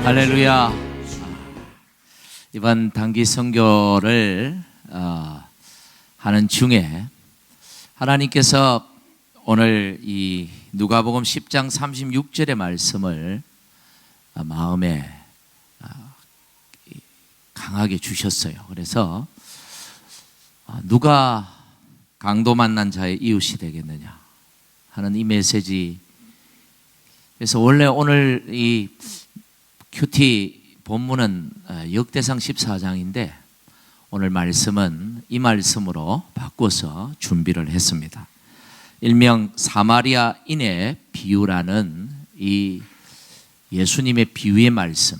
할렐루야. 이번 단기 선교를 하는 중에 하나님께서 오늘 이 누가복음 10장 36절의 말씀을 마음에 강하게 주셨어요. 그래서 누가 강도 만난 자의 이웃이 되겠느냐 하는 이 메시지. 그래서 원래 오늘 이 큐티 본문은 역대상 14장인데 오늘 말씀은 이 말씀으로 바꿔서 준비를 했습니다. 일명 사마리아인의 비유라는 이 예수님의 비유의 말씀,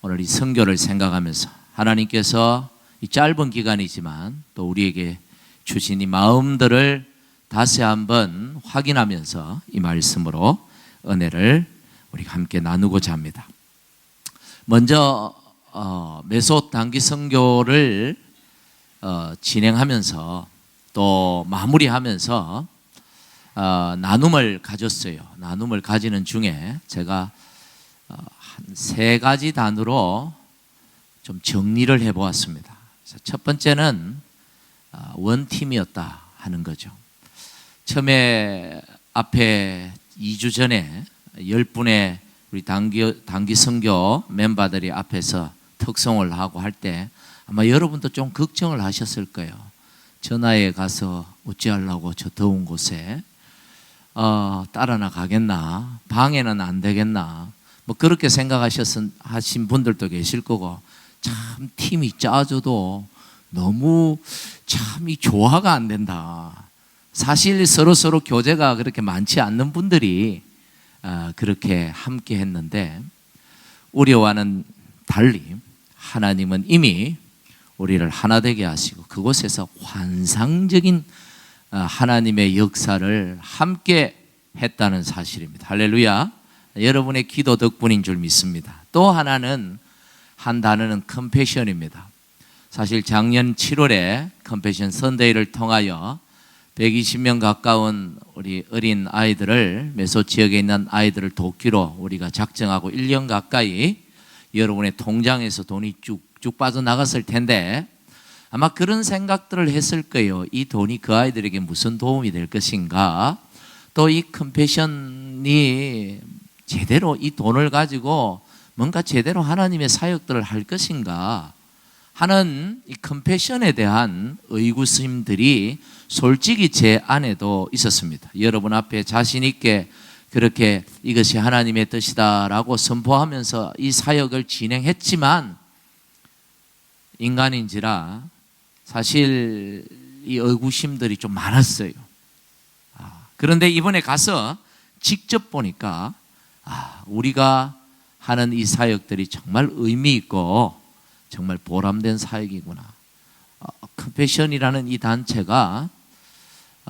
오늘 이 선교를 생각하면서 하나님께서 이 짧은 기간이지만 또 우리에게 주신 이 마음들을 다시 한번 확인하면서 이 말씀으로 은혜를 우리가 함께 나누고자 합니다. 먼저 메소 단기 선교를 진행하면서 또 마무리하면서 나눔을 가졌어요. 나눔을 가지는 중에 제가 한 3가지 단어로 좀 정리를 해보았습니다. 그래서 첫 번째는 원팀이었다 하는 거죠. 처음에 앞에 2주 전에 10분의 우리 단기 선교 멤버들이 앞에서 특송을 하고 할 때 아마 여러분도 좀 걱정을 하셨을 거예요. 전화에 가서 어찌하려고 저 더운 곳에 따라 나가겠나, 방해는 안 되겠나, 뭐 그렇게 생각하신 분들도 계실 거고, 참 팀이 짜져도 너무 참 이 조화가 안 된다. 사실 서로 교제가 그렇게 많지 않는 분들이 그렇게 함께 했는데, 우리와는 달리 하나님은 이미 우리를 하나 되게 하시고 그곳에서 환상적인 하나님의 역사를 함께 했다는 사실입니다. 할렐루야. 여러분의 기도 덕분인 줄 믿습니다. 또 하나는, 한 단어는 컴패션입니다. 사실 작년 7월에 컴패션 선데이를 통하여 120명 가까운 우리 어린 아이들을, 메소 지역에 있는 아이들을 돕기로 우리가 작정하고 1년 가까이 여러분의 통장에서 돈이 쭉쭉 빠져나갔을 텐데, 아마 그런 생각들을 했을 거예요. 이 돈이 그 아이들에게 무슨 도움이 될 것인가, 또 이 컴패션이 제대로 이 돈을 가지고 뭔가 제대로 하나님의 사역들을 할 것인가 하는 이 컴패션에 대한 의구심들이 솔직히 제 안에도 있었습니다. 여러분 앞에 자신 있게 그렇게 이것이 하나님의 뜻이다라고 선포하면서 이 사역을 진행했지만, 인간인지라 사실 이 의구심들이 좀 많았어요. 그런데 이번에 가서 직접 보니까 우리가 하는 이 사역들이 정말 의미 있고 정말 보람된 사역이구나. 컴패션이라는 이 단체가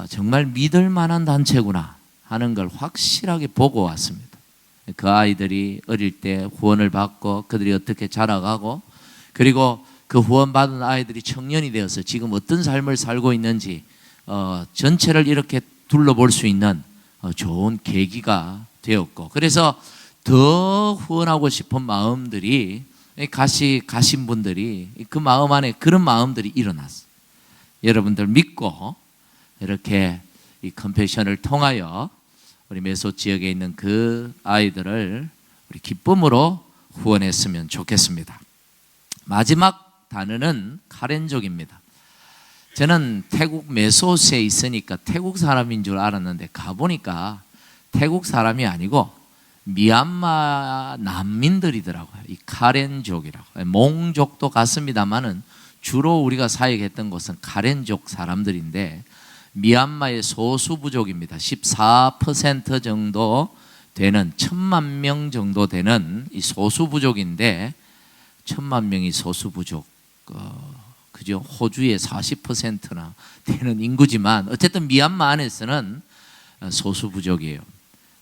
정말 믿을 만한 단체구나 하는 걸 확실하게 보고 왔습니다. 그 아이들이 어릴 때 후원을 받고 그들이 어떻게 자라가고, 그리고 그 후원받은 아이들이 청년이 되어서 지금 어떤 삶을 살고 있는지 전체를 이렇게 둘러볼 수 있는 좋은 계기가 되었고, 그래서 더 후원하고 싶은 마음들이 가신 분들이 그 마음 안에 그런 마음들이 일어났어요. 여러분들 믿고 이렇게 이 컴패션을 통하여 우리 메소 지역에 있는 그 아이들을 우리 기쁨으로 후원했으면 좋겠습니다. 마지막 단어는 카렌족입니다. 저는 태국 메소스에 있으니까 태국 사람인 줄 알았는데 가보니까 태국 사람이 아니고 미얀마 난민들이더라고요. 이 카렌족이라고. 몽족도 같습니다만은 주로 우리가 사역했던 곳은 카렌족 사람들인데, 미얀마의 소수 부족입니다. 14% 정도 되는 1,000만 명 정도 되는 이 소수 부족인데, 1,000만 명이 소수 부족, 그죠? 호주의 40%나 되는 인구지만 어쨌든 미얀마 안에서는 소수 부족이에요.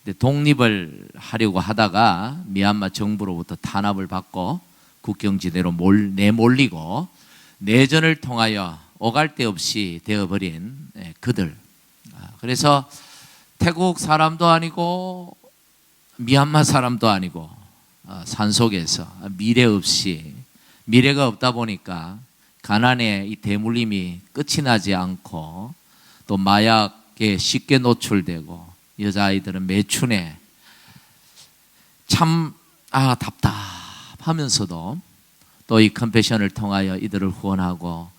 근데 독립을 하려고 하다가 미얀마 정부로부터 탄압을 받고 국경지대로 내몰리고 내전을 통하여 오갈 데 없이 되어버린 그들. 그래서 태국 사람도 아니고 미얀마 사람도 아니고 산속에서 미래가 없다 보니까 가난의 이 대물림이 끝이 나지 않고 또 마약에 쉽게 노출되고 여자아이들은 매춘에 참 답답하면서도 또 이 컴패션을 통하여 이들을 후원하고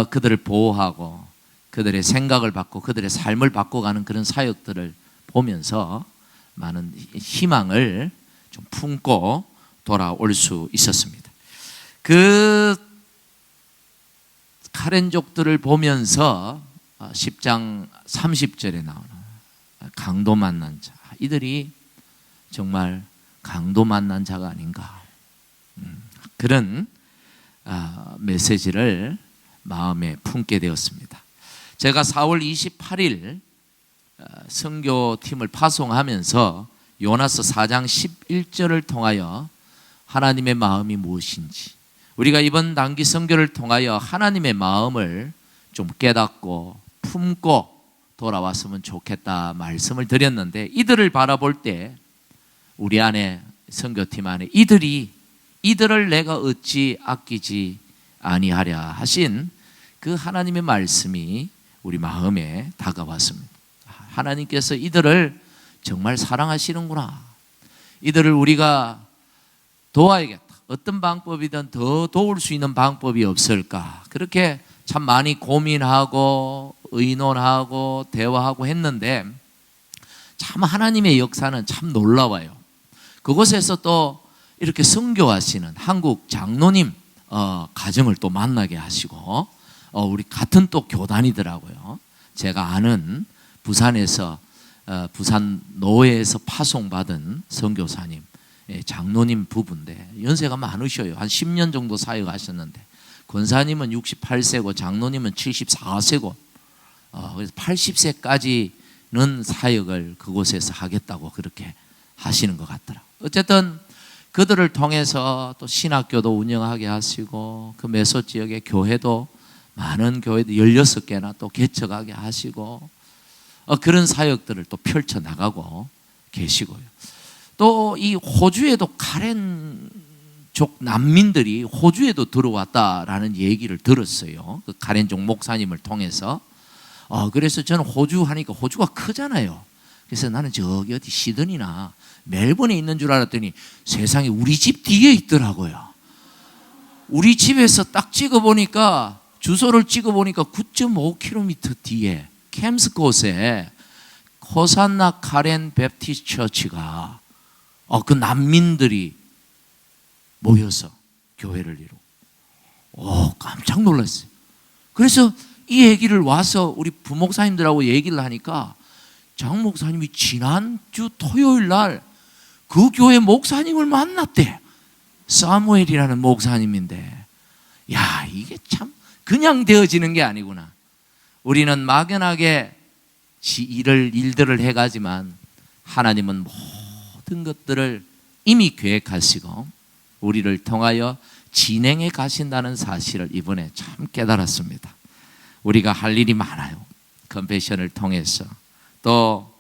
그들을 보호하고 그들의 생각을 바꾸고 그들의 삶을 바꿔가는 그런 사역들을 보면서 많은 희망을 좀 품고 돌아올 수 있었습니다. 그 카렌족들을 보면서 10장 30절에 나오는 강도 만난 자, 이들이 정말 강도 만난 자가 아닌가, 그런 메시지를 마음에 품게 되었습니다. 제가 4월 28일 선교팀을 파송하면서 요나서 4장 11절을 통하여 하나님의 마음이 무엇인지, 우리가 이번 단기 선교를 통하여 하나님의 마음을 좀 깨닫고 품고 돌아왔으면 좋겠다 말씀을 드렸는데, 이들을 바라볼 때 우리 안에, 선교팀 안에 이들을 내가 어찌 아끼지 아니하랴 하신 그 하나님의 말씀이 우리 마음에 다가왔습니다. 하나님께서 이들을 정말 사랑하시는구나, 이들을 우리가 도와야겠다, 어떤 방법이든 더 도울 수 있는 방법이 없을까, 그렇게 참 많이 고민하고 의논하고 대화하고 했는데, 참 하나님의 역사는 참 놀라워요. 그곳에서 또 이렇게 선교하시는 한국 장로님 가정을 또 만나게 하시고, 우리 같은 또 교단이더라고요. 제가 아는 부산에서 부산 노회에서 파송받은 선교사님, 장로님 부부인데 연세가 많으셔요. 한 10년 정도 사역하셨는데, 권사님은 68세고 장로님은 74세고 그래서 80세까지는 사역을 그곳에서 하겠다고 그렇게 하시는 것 같더라고요. 어쨌든 그들을 통해서 또 신학교도 운영하게 하시고, 그 메소 지역의 교회도 많은 교회도 16개나 또 개척하게 하시고, 그런 사역들을 또 펼쳐나가고 계시고요. 또 이 호주에도 카렌족 난민들이 호주에도 들어왔다라는 얘기를 들었어요. 그 카렌족 목사님을 통해서. 그래서 저는 호주 하니까 호주가 크잖아요. 그래서 나는 저기 어디 시드니나 멜번에 있는 줄 알았더니 세상에 우리 집 뒤에 있더라고요. 우리 집에서 딱 찍어보니까, 주소를 찍어보니까 9.5km 뒤에 캠스곳에 호산나 카렌 베프티스트 처치가 그 난민들이 모여서 교회를 이루고, 깜짝 놀랐어요. 그래서 이 얘기를 와서 우리 부목사님들하고 얘기를 하니까 장 목사님이 지난주 토요일 날 그 교회 목사님을 만났대. 사무엘이라는 목사님인데, 야, 이게 참 그냥 되어지는 게 아니구나. 우리는 막연하게 일들을 해가지만 하나님은 모든 것들을 이미 계획하시고 우리를 통하여 진행해 가신다는 사실을 이번에 참 깨달았습니다. 우리가 할 일이 많아요. 컴패션을 통해서 또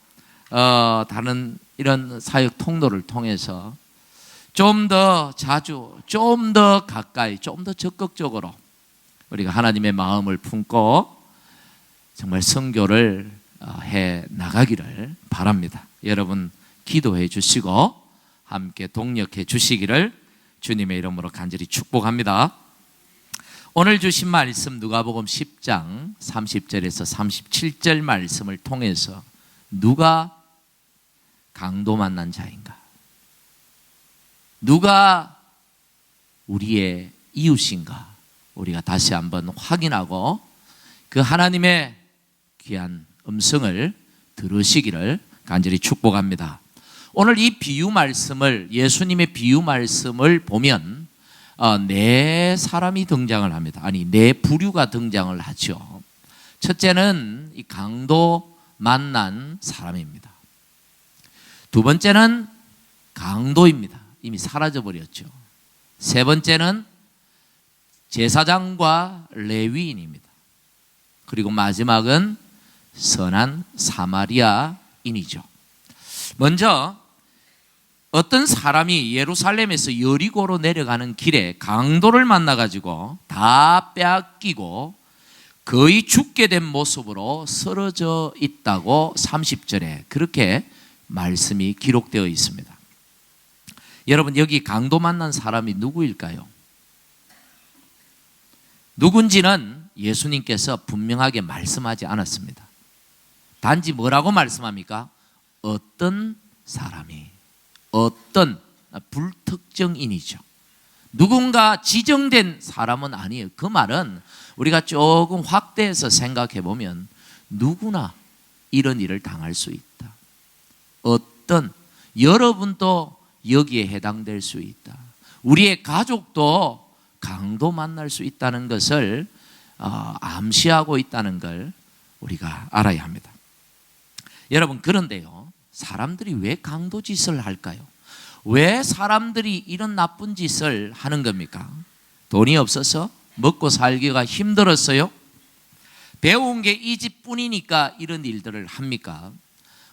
다른 이런 사역 통로를 통해서 좀 더 자주, 좀 더 가까이, 좀 더 적극적으로 우리가 하나님의 마음을 품고 정말 선교를 해 나가기를 바랍니다. 여러분 기도해 주시고 함께 동력해 주시기를 주님의 이름으로 간절히 축복합니다. 오늘 주신 말씀 누가복음 10장 30절에서 37절 말씀을 통해서 누가 강도 만난 자인가? 누가 우리의 이웃인가? 우리가 다시 한번 확인하고 그 하나님의 귀한 음성을 들으시기를 간절히 축복합니다. 오늘 이 비유 말씀을, 예수님의 비유 말씀을 보면 네 사람이 등장을 합니다. 아니, 네 부류가 등장을 하죠. 첫째는 이 강도 만난 사람입니다. 두 번째는 강도입니다. 이미 사라져버렸죠. 세 번째는 제사장과 레위인입니다. 그리고 마지막은 선한 사마리아인이죠. 먼저 어떤 사람이 예루살렘에서 여리고로 내려가는 길에 강도를 만나가지고 다 빼앗기고 거의 죽게 된 모습으로 쓰러져 있다고 30절에 그렇게 말씀이 기록되어 있습니다. 여러분, 여기 강도 만난 사람이 누구일까요? 누군지는 예수님께서 분명하게 말씀하지 않았습니다. 단지 뭐라고 말씀합니까? 어떤 사람이, 어떤 불특정인이죠. 누군가 지정된 사람은 아니에요. 그 말은 우리가 조금 확대해서 생각해 보면 누구나 이런 일을 당할 수 있다. 어떤, 여러분도 여기에 해당될 수 있다. 우리의 가족도 강도 만날 수 있다는 것을 암시하고 있다는 걸 우리가 알아야 합니다. 여러분, 그런데요, 사람들이 왜 강도 짓을 할까요? 왜 사람들이 이런 나쁜 짓을 하는 겁니까? 돈이 없어서? 먹고 살기가 힘들었어요? 배운 게 이 집뿐이니까 이런 일들을 합니까?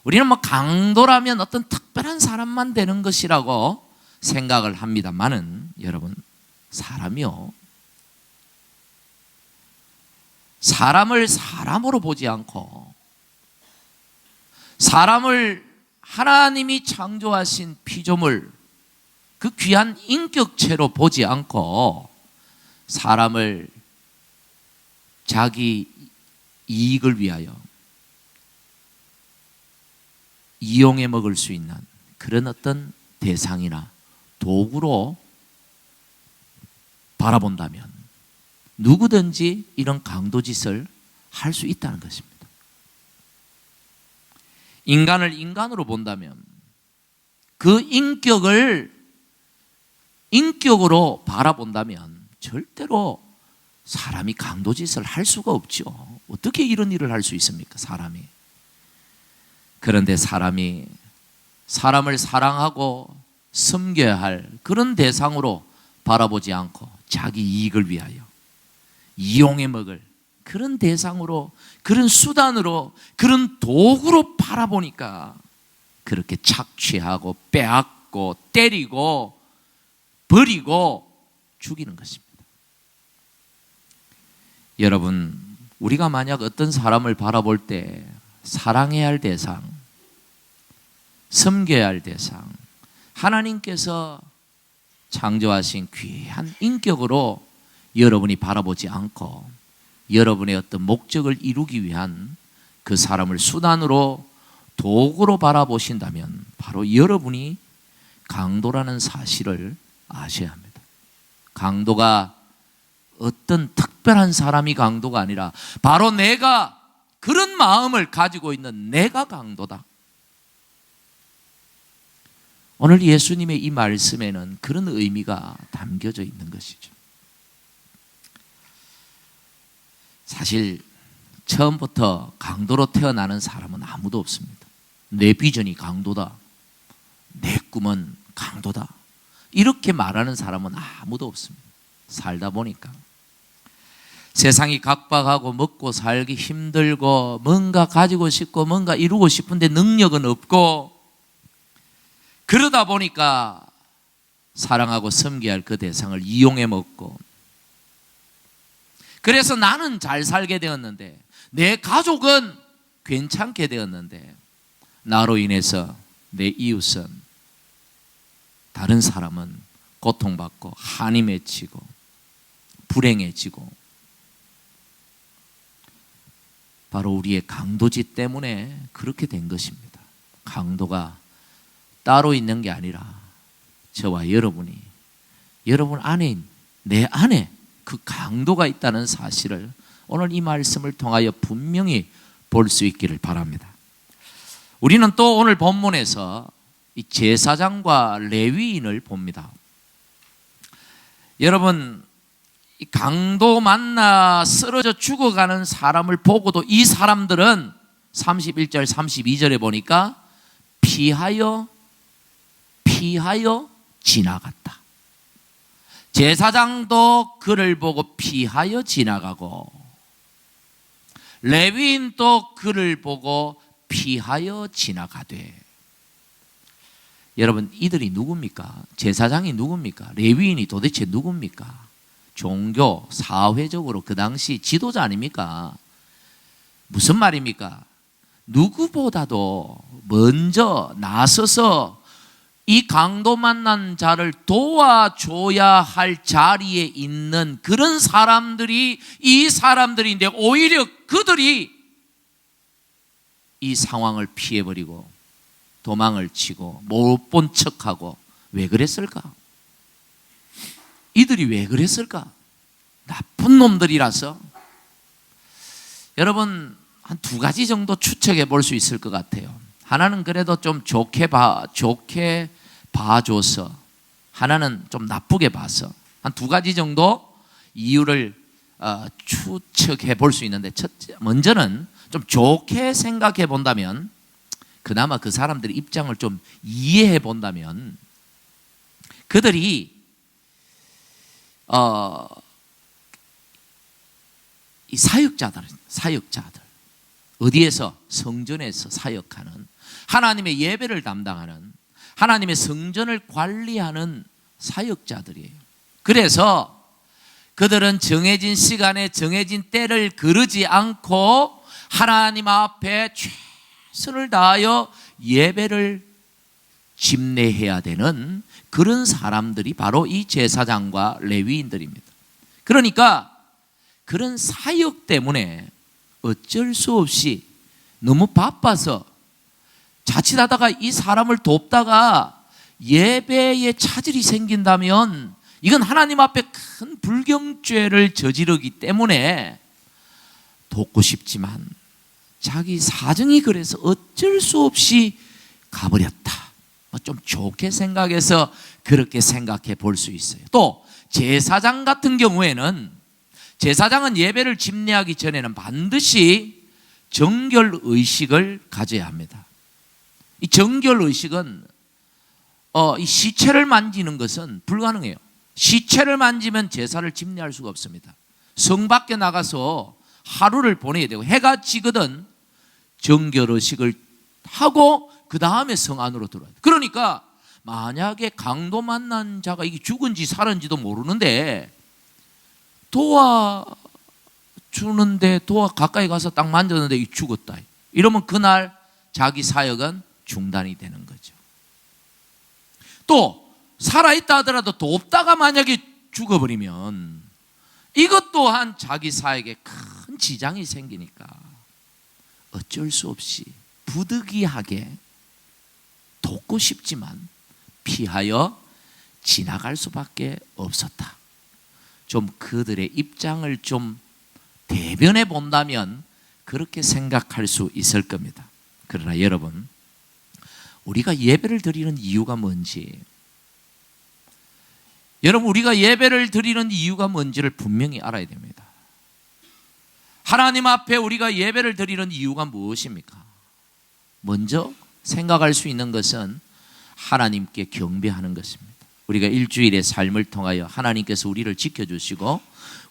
우리는 뭐 강도라면 어떤 특별한 사람만 되는 것이라고 생각을 합니다만은, 여러분, 사람이요, 사람을 사람으로 보지 않고 사람을 하나님이 창조하신 피조물, 그 귀한 인격체로 보지 않고 사람을 자기 이익을 위하여 이용해 먹을 수 있는 그런 어떤 대상이나 도구로 바라본다면 누구든지 이런 강도짓을 할 수 있다는 것입니다. 인간을 인간으로 본다면 그 인격으로 바라본다면 절대로 사람이 강도짓을 할 수가 없죠. 어떻게 이런 일을 할 수 있습니까, 사람이? 그런데 사람이 사람을 사랑하고 섬겨야 할 그런 대상으로 바라보지 않고 자기 이익을 위하여 이용해 먹을 그런 대상으로, 그런 수단으로, 그런 도구로 바라보니까 그렇게 착취하고 빼앗고 때리고 버리고 죽이는 것입니다. 여러분, 우리가 만약 어떤 사람을 바라볼 때 사랑해야 할 대상, 섬겨야 할 대상, 하나님께서 창조하신 귀한 인격으로 여러분이 바라보지 않고 여러분의 어떤 목적을 이루기 위한 그 사람을 수단으로, 도구로 바라보신다면 바로 여러분이 강도라는 사실을 아셔야 합니다. 강도가 어떤 특별한 사람이 강도가 아니라 바로 내가 그런 마음을 가지고 있는 내가 강도다. 오늘 예수님의 이 말씀에는 그런 의미가 담겨져 있는 것이죠. 사실 처음부터 강도로 태어나는 사람은 아무도 없습니다. 내 비전이 강도다, 내 꿈은 강도다, 이렇게 말하는 사람은 아무도 없습니다. 살다 보니까 세상이 각박하고 먹고 살기 힘들고 뭔가 가지고 싶고 뭔가 이루고 싶은데 능력은 없고, 그러다 보니까 사랑하고 섬겨야 할 그 대상을 이용해 먹고, 그래서 나는 잘 살게 되었는데 내 가족은 괜찮게 되었는데 나로 인해서 내 이웃은, 다른 사람은 고통받고 한이 맺히고 불행해지고, 바로 우리의 강도짓 때문에 그렇게 된 것입니다. 강도가 따로 있는 게 아니라 저와 여러분이, 여러분 안에, 내 안에 그 강도가 있다는 사실을 오늘 이 말씀을 통하여 분명히 볼 수 있기를 바랍니다. 우리는 또 오늘 본문에서 이 제사장과 레위인을 봅니다. 여러분, 이 강도 만나 쓰러져 죽어가는 사람을 보고도 이 사람들은 31절 32절에 보니까 피하여 지나갔다. 제사장도 그를 보고 피하여 지나가고, 레위인도 그를 보고 피하여 지나가되. 여러분, 이들이 누굽니까? 제사장이 누굽니까? 레위인이 도대체 누굽니까? 종교, 사회적으로 그 당시 지도자 아닙니까? 무슨 말입니까? 누구보다도 먼저 나서서 이 강도 만난 자를 도와줘야 할 자리에 있는 그런 사람들이 이 사람들인데, 오히려 그들이 이 상황을 피해버리고 도망을 치고 못 본 척하고. 왜 그랬을까? 이들이 왜 그랬을까? 나쁜 놈들이라서. 여러분, 한 두 가지 정도 추측해 볼 수 있을 것 같아요. 하나는 그래도 좀 좋게 봐줘서, 하나는 좀 나쁘게 봐서. 한 두 가지 정도 이유를 추측해 볼 수 있는데, 먼저는 좀 좋게 생각해 본다면, 그나마 그 사람들의 입장을 좀 이해해 본다면, 그들이 이 사역자들 어디에서? 성전에서 사역하는, 하나님의 예배를 담당하는, 하나님의 성전을 관리하는 사역자들이에요. 그래서 그들은 정해진 시간에 정해진 때를 거르지 않고 하나님 앞에 최선을 다하여 예배를 집례해야 되는 그런 사람들이 바로 이 제사장과 레위인들입니다. 그러니까 그런 사역 때문에 어쩔 수 없이 너무 바빠서 자칫하다가 이 사람을 돕다가 예배에 차질이 생긴다면 이건 하나님 앞에 큰 불경죄를 저지르기 때문에 돕고 싶지만 자기 사정이 그래서 어쩔 수 없이 가버렸다. 좀 좋게 생각해서 그렇게 생각해 볼 수 있어요. 또 제사장 같은 경우에는, 제사장은 예배를 집례하기 전에는 반드시 정결의식을 가져야 합니다. 이 정결의식은 이 시체를 만지는 것은 불가능해요. 시체를 만지면 제사를 집례할 수가 없습니다. 성 밖에 나가서 하루를 보내야 되고, 해가 지거든 정결의식을 하고 그 다음에 성 안으로 들어야 돼요. 그러니까 만약에 강도 만난 자가 이게 죽은지 살은지도 모르는데 도와주는데 가까이 가서 딱 만졌는데 이 죽었다, 이러면 그날 자기 사역은 중단이 되는 거죠. 또 살아있다 하더라도 돕다가 만약에 죽어버리면 이것 또한 자기 사역에 큰 지장이 생기니까 어쩔 수 없이 부득이하게 돕고 싶지만 피하여 지나갈 수밖에 없었다. 좀 그들의 입장을 좀 대변해 본다면 그렇게 생각할 수 있을 겁니다. 그러나 여러분, 우리가 예배를 드리는 이유가 뭔지, 우리가 예배를 드리는 이유가 뭔지를 분명히 알아야 됩니다. 하나님 앞에 우리가 예배를 드리는 이유가 무엇입니까? 먼저 생각할 수 있는 것은 하나님께 경배하는 것입니다. 우리가 일주일의 삶을 통하여 하나님께서 우리를 지켜주시고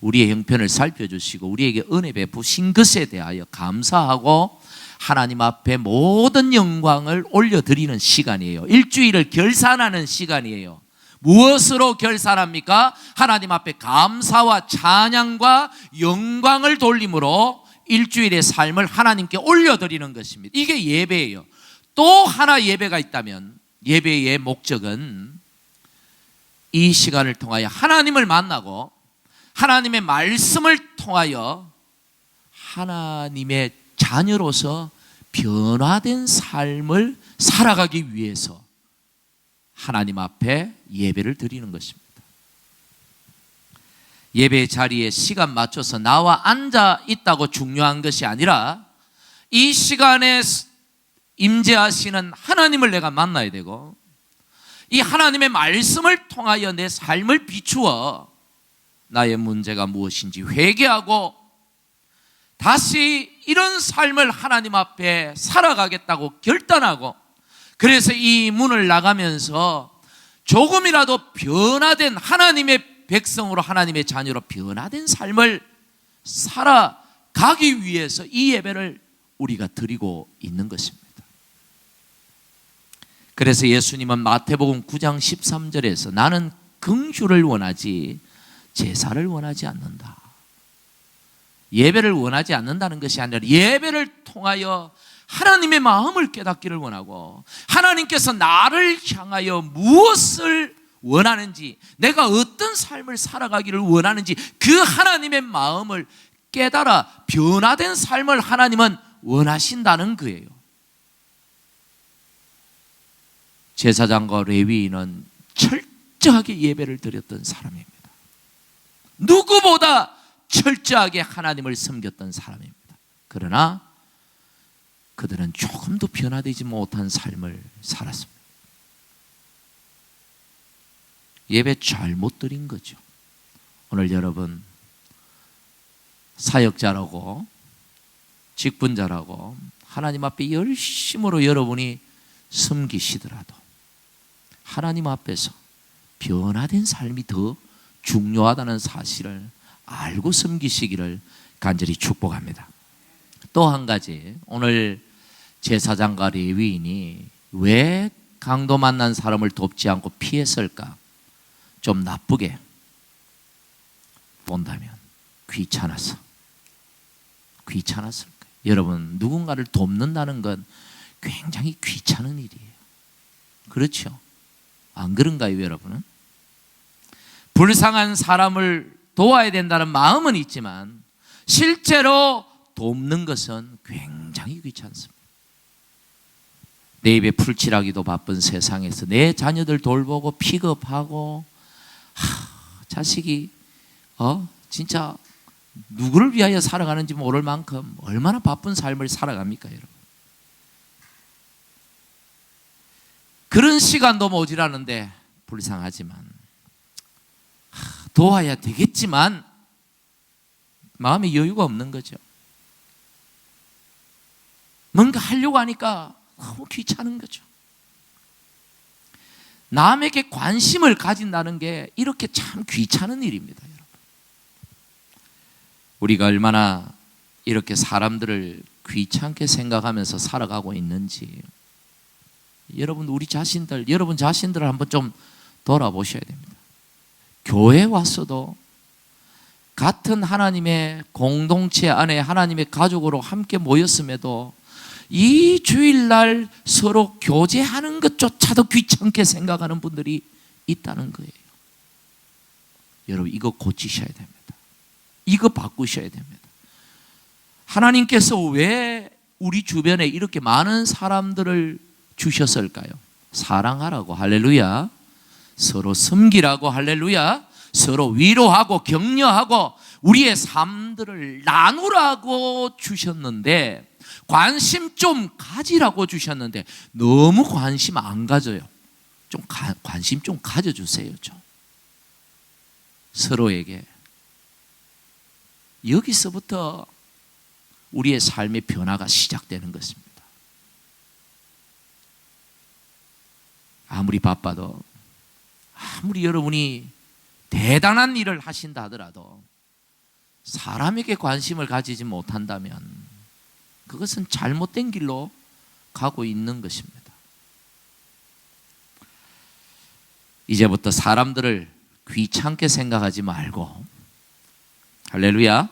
우리의 형편을 살펴주시고 우리에게 은혜 베푸신 것에 대하여 감사하고 하나님 앞에 모든 영광을 올려드리는 시간이에요. 일주일을 결산하는 시간이에요. 무엇으로 결산합니까? 하나님 앞에 감사와 찬양과 영광을 돌림으로 일주일의 삶을 하나님께 올려드리는 것입니다. 이게 예배예요. 또 하나 예배가 있다면, 예배의 목적은 이 시간을 통하여 하나님을 만나고 하나님의 말씀을 통하여 하나님의 자녀로서 변화된 삶을 살아가기 위해서 하나님 앞에 예배를 드리는 것입니다. 예배 자리에 시간 맞춰서 나와 앉아 있다고 중요한 것이 아니라 이 시간에 임재하시는 하나님을 내가 만나야 되고, 이 하나님의 말씀을 통하여 내 삶을 비추어 나의 문제가 무엇인지 회개하고 다시 이런 삶을 하나님 앞에 살아가겠다고 결단하고, 그래서 이 문을 나가면서 조금이라도 변화된 하나님의 백성으로, 하나님의 자녀로 변화된 삶을 살아가기 가기 위해서 이 예배를 우리가 드리고 있는 것입니다. 그래서 예수님은 마태복음 9장 13절에서 나는 긍휼을 원하지 제사를 원하지 않는다. 예배를 원하지 않는다는 것이 아니라 예배를 통하여 하나님의 마음을 깨닫기를 원하고 하나님께서 나를 향하여 무엇을 원하는지, 내가 어떤 삶을 살아가기를 원하는지 그 하나님의 마음을 깨달아 변화된 삶을 하나님은 원하신다는 거예요. 제사장과 레위인은 철저하게 예배를 드렸던 사람입니다. 누구보다 철저하게 하나님을 섬겼던 사람입니다. 그러나 그들은 조금도 변화되지 못한 삶을 살았습니다. 예배 잘못 드린 거죠. 오늘 여러분 사역자라고 직분자라고 하나님 앞에 열심으로 여러분이 섬기시더라도 하나님 앞에서 변화된 삶이 더 중요하다는 사실을 알고 섬기시기를 간절히 축복합니다. 또 한 가지, 오늘 제사장과 레위인이 왜 강도 만난 사람을 돕지 않고 피했을까? 좀 나쁘게 본다면 귀찮았을 거예요. 여러분, 누군가를 돕는다는 건 굉장히 귀찮은 일이에요. 그렇죠? 안 그런가요, 여러분은? 불쌍한 사람을 도와야 된다는 마음은 있지만 실제로 돕는 것은 굉장히 귀찮습니다. 내 입에 풀칠하기도 바쁜 세상에서 내 자녀들 돌보고 픽업하고 자식이 진짜 누구를 위하여 살아가는지 모를 만큼 얼마나 바쁜 삶을 살아갑니까, 여러분? 그런 시간도 모자라는데 불쌍하지만 도와야 되겠지만 마음에 여유가 없는 거죠. 뭔가 하려고 하니까 너무 귀찮은 거죠. 남에게 관심을 가진다는 게 이렇게 참 귀찮은 일입니다, 여러분. 우리가 얼마나 이렇게 사람들을 귀찮게 생각하면서 살아가고 있는지 여러분 여러분 자신들을 한번 좀 돌아보셔야 됩니다. 교회 왔어도 같은 하나님의 공동체 안에 하나님의 가족으로 함께 모였음에도 이 주일날 서로 교제하는 것조차도 귀찮게 생각하는 분들이 있다는 거예요. 여러분, 이거 고치셔야 됩니다. 이거 바꾸셔야 됩니다. 하나님께서 왜 우리 주변에 이렇게 많은 사람들을 주셨을까요? 사랑하라고, 할렐루야. 서로 섬기라고, 할렐루야. 서로 위로하고 격려하고 우리의 삶들을 나누라고 주셨는데, 관심 좀 가지라고 주셨는데 너무 관심 안 가져요. 관심 좀 가져주세요. 좀 서로에게. 여기서부터 우리의 삶의 변화가 시작되는 것입니다. 아무리 바빠도, 아무리 여러분이 대단한 일을 하신다 하더라도 사람에게 관심을 가지지 못한다면 그것은 잘못된 길로 가고 있는 것입니다. 이제부터 사람들을 귀찮게 생각하지 말고, 할렐루야,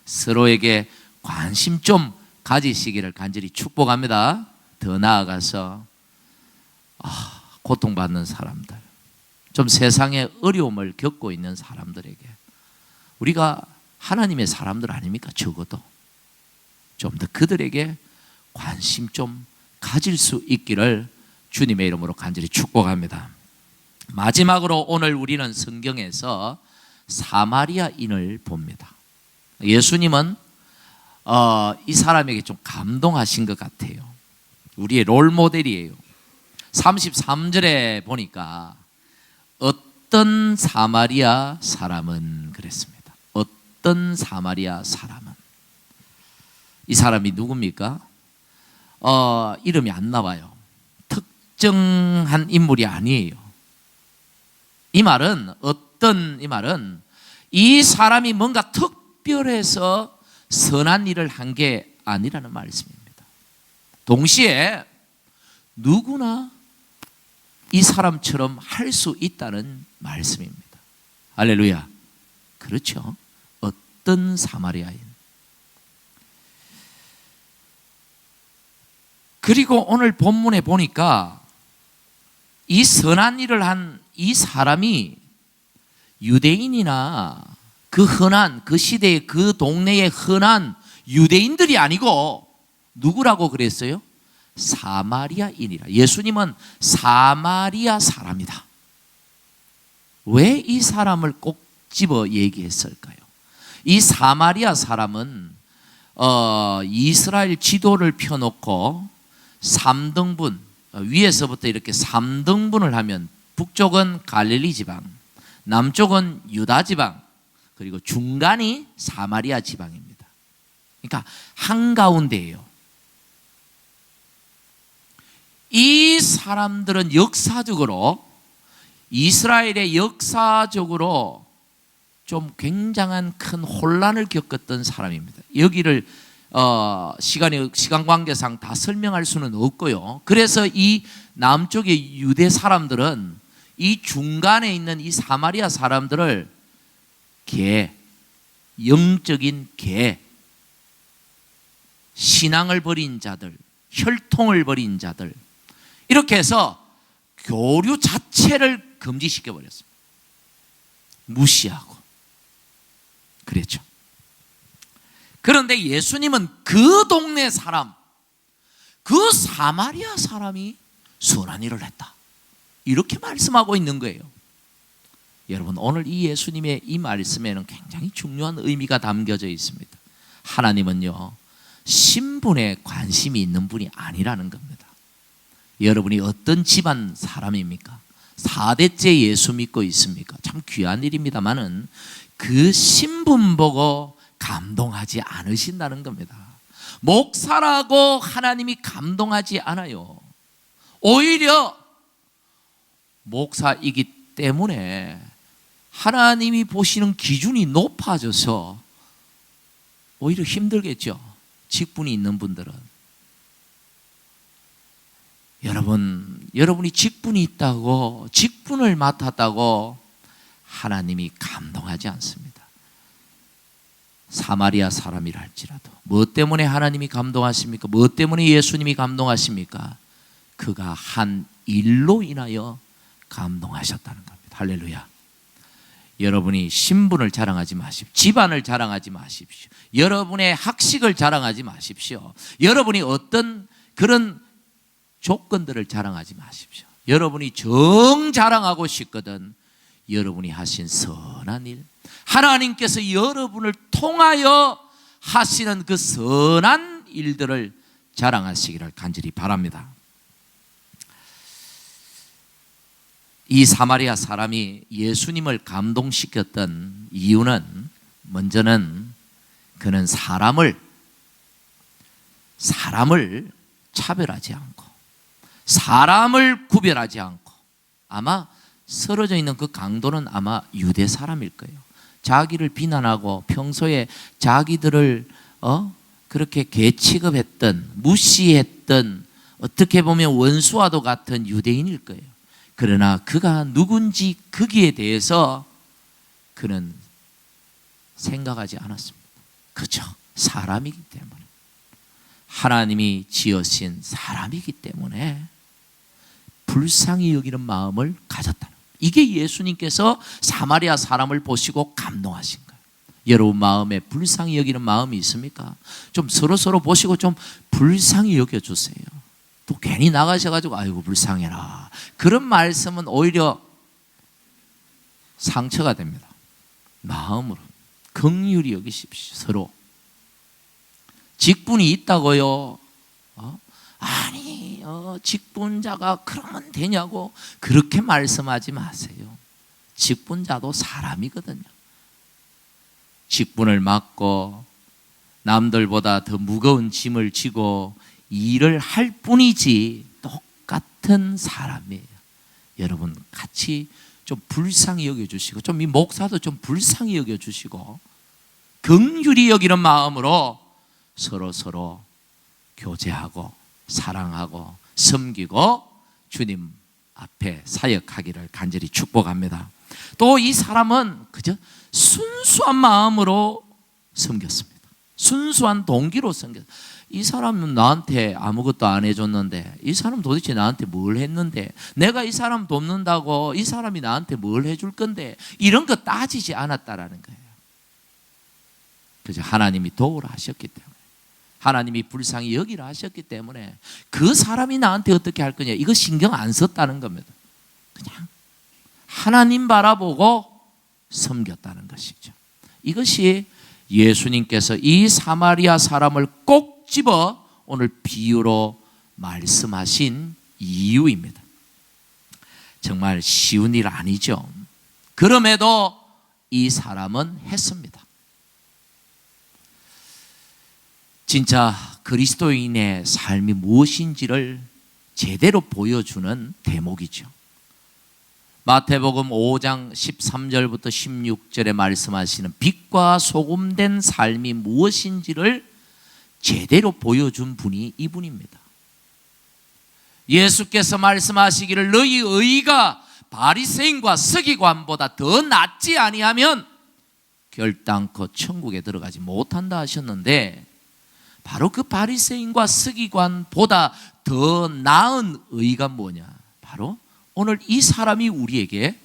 서로에게 관심 좀 가지시기를 간절히 축복합니다. 더 나아가서 고통받는 사람들, 좀 세상의 어려움을 겪고 있는 사람들에게, 우리가 하나님의 사람들 아닙니까? 적어도 좀 더 그들에게 관심 좀 가질 수 있기를 주님의 이름으로 간절히 축복합니다. 마지막으로 오늘 우리는 성경에서 사마리아인을 봅니다. 예수님은 이 사람에게 좀 감동하신 것 같아요. 우리의 롤 모델이에요. 33절에 보니까 어떤 사마리아 사람은 그랬습니다. 어떤 사마리아 사람은, 이 사람이 누굽니까? 이름이 안 나와요. 특정한 인물이 아니에요. 이 말은 이 사람이 뭔가 특별해서 선한 일을 한 게 아니라는 말씀입니다. 동시에 누구나 이 사람처럼 할 수 있다는 말씀입니다. 할렐루야. 그렇죠. 어떤 사마리아인. 그리고 오늘 본문에 보니까 이 선한 일을 한 이 사람이 유대인이나 그 흔한 그 시대의 그 동네의 흔한 유대인들이 아니고 누구라고 그랬어요? 사마리아인이라. 예수님은 사마리아 사람이다. 왜 이 사람을 꼭 집어 얘기했을까요? 이 사마리아 사람은 이스라엘 지도를 펴놓고 3등분, 위에서부터 이렇게 3등분을 하면 북쪽은 갈릴리 지방, 남쪽은 유다 지방, 그리고 중간이 사마리아 지방입니다. 그러니까 한가운데예요. 이 사람들은 역사적으로 이스라엘의 역사적으로 좀 굉장한 큰 혼란을 겪었던 사람입니다. 여기를 시간 관계상 다 설명할 수는 없고요. 그래서 이 남쪽의 유대 사람들은 이 중간에 있는 이 사마리아 사람들을 영적인 신앙을 버린 자들, 혈통을 버린 자들, 이렇게 해서 교류 자체를 금지시켜 버렸습니다. 무시하고 그랬죠. 그런데 예수님은 그 동네 사람, 그 사마리아 사람이 선한 일을 했다, 이렇게 말씀하고 있는 거예요. 여러분, 오늘 이 예수님의 이 말씀에는 굉장히 중요한 의미가 담겨져 있습니다. 하나님은요, 신분에 관심이 있는 분이 아니라는 겁니다. 여러분이 어떤 집안 사람입니까? 4대째 예수 믿고 있습니까? 참 귀한 일입니다만은 그 신분 보고 감동하지 않으신다는 겁니다. 목사라고 하나님이 감동하지 않아요. 오히려 목사이기 때문에 하나님이 보시는 기준이 높아져서 오히려 힘들겠죠. 직분이 있는 분들은. 여러분이 직분이 있다고, 직분을 맡았다고 하나님이 감동하지 않습니다. 사마리아 사람이라 할지라도 무엇 때문에 하나님이 감동하십니까? 무엇 때문에 예수님이 감동하십니까? 그가 한 일로 인하여 감동하셨다는 겁니다. 할렐루야. 여러분이 신분을 자랑하지 마십시오. 집안을 자랑하지 마십시오. 여러분의 학식을 자랑하지 마십시오. 여러분이 어떤 그런 조건들을 자랑하지 마십시오. 여러분이 정 자랑하고 싶거든 여러분이 하신 선한 일, 하나님께서 여러분을 통하여 하시는 그 선한 일들을 자랑하시기를 간절히 바랍니다. 이 사마리아 사람이 예수님을 감동시켰던 이유는, 먼저는 그는 사람을 차별하지 않고 사람을 구별하지 않고, 아마 쓰러져 있는 그 강도는 아마 유대 사람일 거예요. 자기를 비난하고 평소에 자기들을 그렇게 개취급했던, 무시했던, 어떻게 보면 원수와도 같은 유대인일 거예요. 그러나 그가 누군지 거기에 대해서 그는 생각하지 않았습니다. 그저 사람이기 때문에, 하나님이 지으신 사람이기 때문에 불쌍히 여기는 마음을 가졌다는 거예요. 이게 예수님께서 사마리아 사람을 보시고 감동하신 거예요. 여러분 마음에 불쌍히 여기는 마음이 있습니까? 좀 서로 보시고 좀 불쌍히 여겨주세요. 또 괜히 나가셔가지고 아이고 불쌍해라, 그런 말씀은 오히려 상처가 됩니다. 마음으로 긍휼히 여기십시오. 서로. 직분이 있다고요? 아니 직분자가 그러면 되냐고 그렇게 말씀하지 마세요. 직분자도 사람이거든요. 직분을 맡고 남들보다 더 무거운 짐을 지고 일을 할 뿐이지 똑같은 사람이에요. 여러분 같이 좀 불쌍히 여겨주시고, 좀 이 목사도 좀 불쌍히 여겨주시고, 긍휼히 여기는 마음으로 서로 교제하고 사랑하고 섬기고 주님 앞에 사역하기를 간절히 축복합니다. 또 이 사람은 그저 순수한 마음으로 섬겼습니다. 순수한 동기로 섬겼습니다. 이 사람은 나한테 아무것도 안 해줬는데, 이 사람 도대체 나한테 뭘 했는데, 내가 이 사람 돕는다고 이 사람이 나한테 뭘 해줄 건데, 이런 거 따지지 않았다라는 거예요. 그저 하나님이 도우라 하셨기 때문에, 하나님이 불쌍히 여기라 하셨기 때문에 그 사람이 나한테 어떻게 할 거냐, 이거 신경 안 썼다는 겁니다. 그냥 하나님 바라보고 섬겼다는 것이죠. 이것이 예수님께서 이 사마리아 사람을 꼭 집어 오늘 비유로 말씀하신 이유입니다. 정말 쉬운 일 아니죠. 그럼에도 이 사람은 했습니다. 진짜 그리스도인의 삶이 무엇인지를 제대로 보여주는 대목이죠. 마태복음 5장 13절부터 16절에 말씀하시는 빛과 소금된 삶이 무엇인지를 제대로 보여준 분이 이분입니다. 예수께서 말씀하시기를 너희 의가 바리새인과 서기관보다 더 낫지 아니하면 결단코 천국에 들어가지 못한다 하셨는데, 바로 그 바리새인과 서기관보다 더 나은 의가 뭐냐? 바로 오늘 이 사람이 우리에게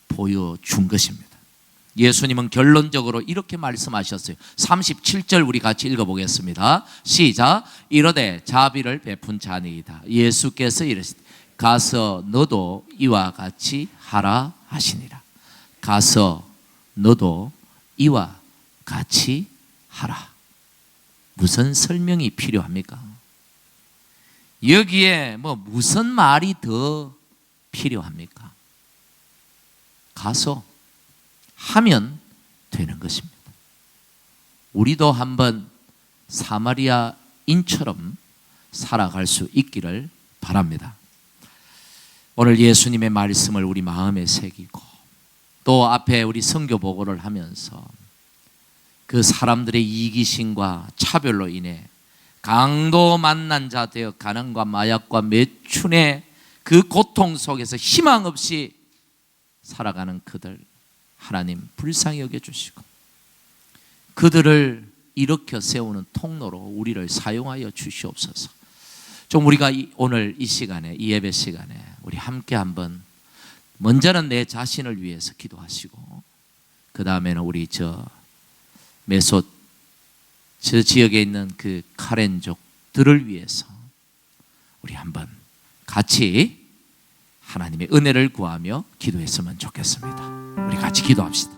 보여준 것입니다. 예수님은 결론적으로 이렇게 말씀하셨어요. 37절 우리 같이 읽어보겠습니다. 시작. 이르되 자비를 베푼 자니이다. 예수께서 이르시되 가서 너도 이와 같이 하라 하시니라. 가서 너도 이와 같이 하라. 무슨 설명이 필요합니까? 여기에 무슨 말이 더 필요합니까? 가서 하면 되는 것입니다. 우리도 한번 사마리아인처럼 살아갈 수 있기를 바랍니다. 오늘 예수님의 말씀을 우리 마음에 새기고, 또 앞에 우리 선교 보고를 하면서 그 사람들의 이기심과 차별로 인해 강도 만난 자 되어 가난과 마약과 매춘의 그 고통 속에서 희망 없이 살아가는 그들, 하나님 불쌍히 여겨주시고 그들을 일으켜 세우는 통로로 우리를 사용하여 주시옵소서. 좀 우리가 오늘 이 시간에, 이 예배 시간에 우리 함께 한번, 먼저는 내 자신을 위해서 기도하시고, 그 다음에는 우리 메소 저 지역에 있는 그 카렌족들을 위해서 우리 한번 같이 하나님의 은혜를 구하며 기도했으면 좋겠습니다. 우리 같이 기도합시다.